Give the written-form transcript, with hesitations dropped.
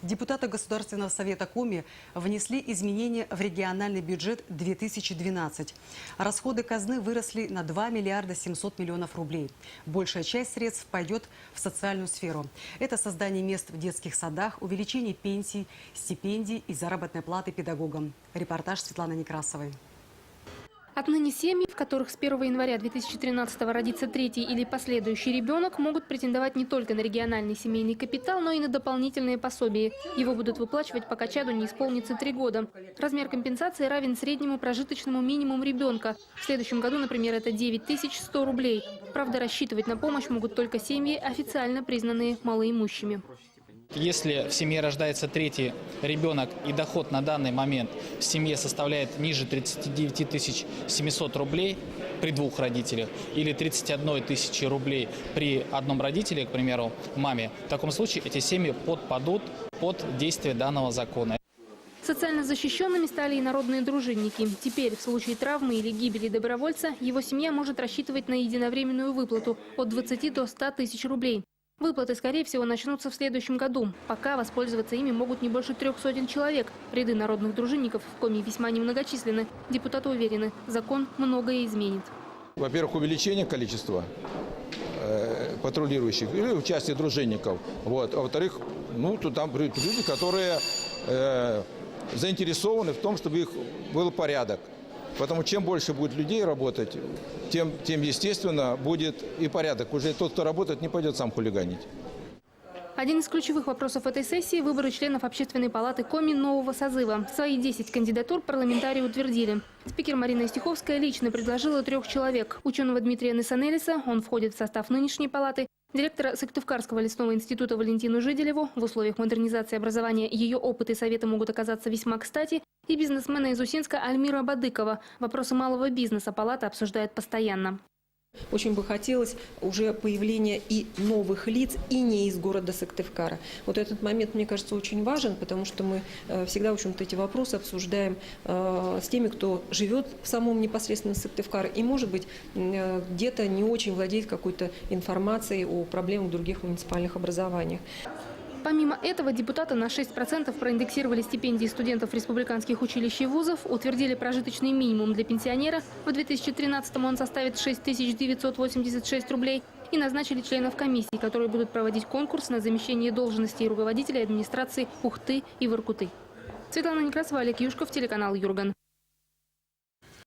Депутаты Государственного совета Коми внесли изменения в региональный бюджет 2012. Расходы казны выросли на 2 миллиарда 700 миллионов рублей. Большая часть средств пойдет в социальную сферу. Это создание мест в детских садах, увеличение пенсий, стипендий и заработной платы педагогам. Репортаж Светланы Некрасовой. Отныне семьи, в которых с 1 января 2013 родится третий или последующий ребенок, могут претендовать не только на региональный семейный капитал, но и на дополнительные пособия. Его будут выплачивать, пока чаду не исполнится 3 года. Размер компенсации равен среднему прожиточному минимуму ребенка. В следующем году, например, это 9100 рублей. Правда, рассчитывать на помощь могут только семьи, официально признанные малоимущими. Если в семье рождается третий ребенок и доход на данный момент в семье составляет ниже 39 700 рублей при 2 родителях или 31 тысячи рублей при одном родителе, к примеру, маме, в таком случае эти семьи подпадут под действие данного закона. Социально защищенными стали и народные дружинники. Теперь в случае травмы или гибели добровольца его семья может рассчитывать на единовременную выплату от 20 до 100 тысяч рублей. Выплаты, скорее всего, начнутся в следующем году. Пока воспользоваться ими могут не больше 300 человек. Ряды народных дружинников в Коми весьма немногочисленны. Депутаты уверены, закон многое изменит. Во-первых, увеличение количества патрулирующих или участие дружинников. Вот. А во-вторых, там придут люди, которые заинтересованы в том, чтобы их был порядок. Потому чем больше будет людей работать, тем естественно, будет и порядок. Уже тот, кто работает, не пойдет сам хулиганить. Один из ключевых вопросов этой сессии – выборы членов Общественной палаты Коми нового созыва. Свои 10 кандидатур парламентарии утвердили. Спикер Марина Истиховская лично предложила 3 человек. Ученого Дмитрия Несанелиса, он входит в состав нынешней палаты, директора Сыктывкарского лесного института Валентину Жиделеву, в условиях модернизации образования ее опыт и советы могут оказаться весьма кстати, и бизнесмена из Усинска Альмира Бадыкова. Вопросы малого бизнеса палата обсуждает постоянно. Очень бы хотелось уже появления и новых лиц, и не из города Сыктывкара. Вот этот момент, мне кажется, очень важен, потому что мы всегда, в общем-то, эти вопросы обсуждаем с теми, кто живет в самом непосредственно Сыктывкаре и, может быть, где-то не очень владеет какой-то информацией о проблемах в других муниципальных образованиях. Помимо этого, депутаты на 6% проиндексировали стипендии студентов республиканских училищ и вузов, утвердили прожиточный минимум для пенсионера. В 2013-м он составит 6986 рублей. И назначили членов комиссий, которые будут проводить конкурс на замещение должностей руководителей администрации Ухты и Воркуты. Светлана Некрасова, Олег Юшков, телеканал Юрган.